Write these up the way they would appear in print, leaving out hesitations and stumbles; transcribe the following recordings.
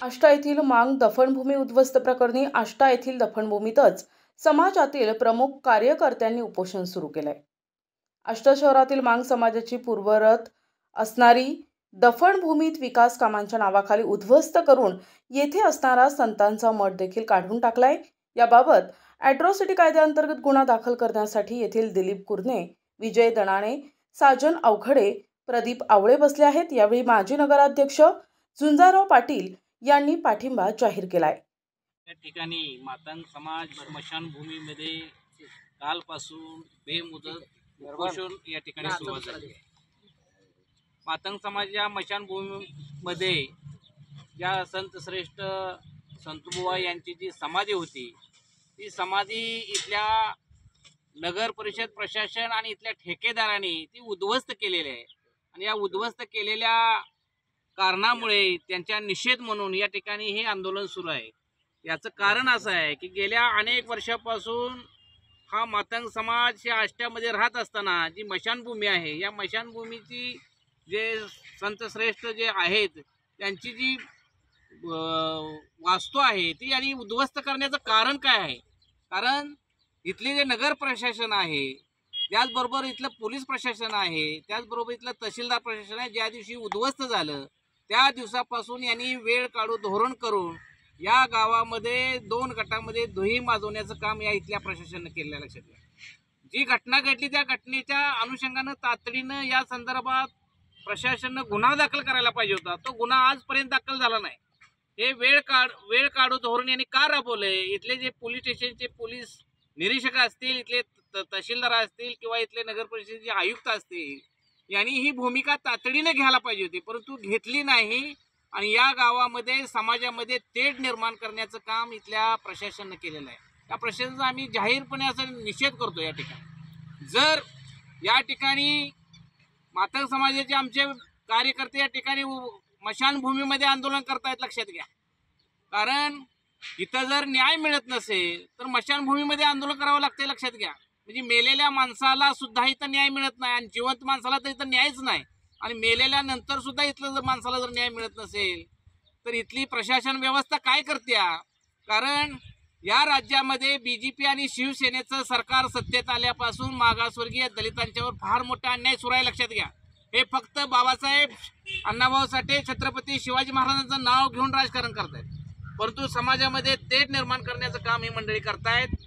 आष्टा येथील मांग दफनभूमी उद्ध्वस्त प्रकरणी आष्टा येथील दफनभूमीतच समाजातील प्रमुख कार्यकर्त्यांनी उपोषण सुरू केलंय। आष्टा शहरातील मांग समाजाची पूर्वरत असणारी दफनभूमीत विकास कामांच्या नावाखाली उद्ध्वस्त करून येथे असणारा संतांचा मठ देखील काढून टाकलाय। याबाबत ॲट्रॉसिटी कायद्याअंतर्गत गुन्हा दाखल करण्यासाठी येथील दिलीप कुरणे, विजय दणाणे, साजन अवघडे, प्रदीप आवळे बसले आहेत। यावेळी माजी नगराध्यक्ष झुंजाराव पाटील यांनी पाठिंबा जाहीर केलाय। या ठिकाणी मातंग समाज स्मशानभूमीमध्ये कालपासून बेमुदत उपोषण या ठिकाणी सुरू झाले। मातंग समाज या स्मशानभूमीमध्ये या संत श्रेष्ठ संतबुवा यांची जी समाधी होती, ती समाधी इथल्या नगर परिषद प्रशासन आणि इथल्या ठेकेदारांनी ती उद्ध्वस्त केलेली आहे। आणि या उद्ध्वस्त केलेल्या कारणामुळे त्यांचा निषेध म्हणून या ठिकाणी हे आंदोलन सुरू आहे। याचं कारण असं आहे की गेल्या अनेक वर्षापासून हा मातंग समाज या आष्ट्यामध्ये राहत असताना जी स्मशानभूमी आहे, या स्मशानभूमीची जे संत श्रेष्ठ जे आहेत त्यांची जी वास्तू आहे ती आणि उद्ध्वस्त करण्याचं कारण काय आहे? कारण इथले जे नगर प्रशासन आहे, त्याचबरोबर इथलं पोलीस प्रशासन आहे, त्याचबरोबर इथलं तहसीलदार प्रशासन आहे, ज्या दिवशी उद्ध्वस्त झालं त्या दिवसापासून यांनी वेळ काढून धोरण करून या गावामध्ये 2 गटामध्ये दुही माजवण्याचं काम या इथल्या प्रशासनाने केलेलं लक्षात घ्या। जी घटना घडली त्या घटनेच्या अनुषंगानं तातडीनं या संदर्भात प्रशासनानं गुन्हा दाखल करायला पाहिजे होता। तो गुन्हा आजपर्यंत दाखल झाला नाही। हे वेळ काढून धोरण यांनी का राबवलंय? इथले जे पोलीस स्टेशनचे पोलीस निरीक्षक असतील, इथले तहसीलदार असतील किंवा इथले नगर परिषदेचे आयुक्त असतील, यांनी ही भूमिका तातडीने घ्यायला पाहिजे होती, परंतु घेतली नाही। आणि या गावामध्ये समाजामध्ये तेढ निर्माण करण्याचं काम इथल्या प्रशासनाने केलेलं आहे। त्या प्रशासनाचा आम्ही जाहीरपणे असा निषेध करतो। या ठिकाणी जर या ठिकाणी मातंग समाजाचे आमचे कार्यकर्ते या ठिकाणी स्मशानभूमीमध्ये आंदोलन करतायत, लक्षात घ्या। कारण इथं जर न्याय मिळत नसेल तर स्मशानभूमीमध्ये आंदोलन करावं लागते, लक्षात घ्या। म्हणजे मेलेल्या माणसाला सुद्धा इथं न्याय मिळत नाही आणि जिवंत माणसाला तर इथं न्यायच नाही। आणि मेलेल्यानंतर सुद्धा इथलं जर माणसाला जर न्याय मिळत नसेल तर इथली प्रशासन व्यवस्था काय करते? कारण या राज्यामध्ये बीजेपी आणि शिवसेनेचं सरकार सत्तेत आल्यापासून मागासवर्गीय दलितांच्यावर फार मोठा अन्याय सुरू आहे, लक्षात घ्या। हे फक्त बाबासाहेब अण्णाभाऊ साठे छत्रपती शिवाजी महाराजांचं नाव घेऊन राजकारण करतायत, परंतु समाजामध्ये तेढ निर्माण करण्याचं काम ही मंडळी करतायत।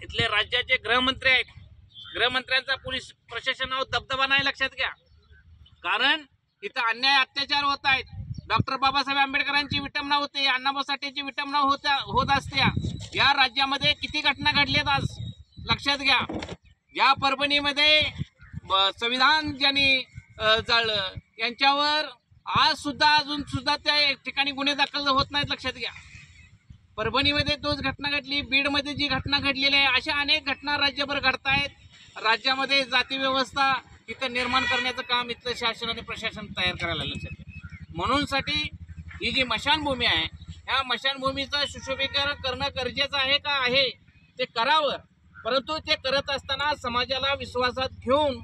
इथले राज्याचे गृहमंत्री आहेत, गृहमंत्र्यांचा पोलीस प्रशासनावर दबदबा नाही, लक्षात घ्या। कारण इथं अन्याय अत्याचार होत आहेत। डॉक्टर बाबासाहेब आंबेडकरांची विटंबना होते, अण्णाभाऊ साठेची विटंबना होत असते। या राज्यामध्ये किती घटना घडल्यात आज, लक्षात घ्या। या परभणीमध्ये संविधान ज्यांनी जाळलं यांच्यावर अजून सुद्धा त्या ठिकाणी गुन्हे दाखल होत नाहीत, लक्षात घ्या। परभणीमध्ये तोच घटना घडली, बीडमध्ये जी घटना घडलेली आहे, अशा अनेक घटना राज्यभर घडतायत। राज्यामध्ये जाती व्यवस्था इथं निर्माण करण्याचं काम इथलं शासन आणि प्रशासन तयार करायला, लक्षात घ्या। म्हणून साठी ही जी स्मशानभूमी आहे, ह्या स्मशानभूमीचं सुशोभीकरण करणं गरजेचं आहे का आहे ते करावं, परंतु ते करत असताना समाजाला विश्वासात घेऊन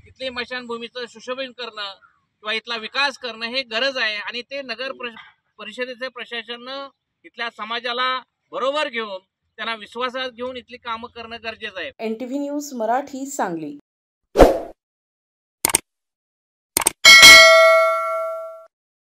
इथली स्मशानभूमीचं सुशोभीकरण करणं किंवा इथला विकास करणं हे गरज आहे। आणि ते नगर परिषदेचे प्रशासनानं इथल्या समाजाला बरोबर घेऊन त्यांना विश्वासात घेऊन इथली कामं करणं गरजेचं आहे। NTV news Marathi, Sangli.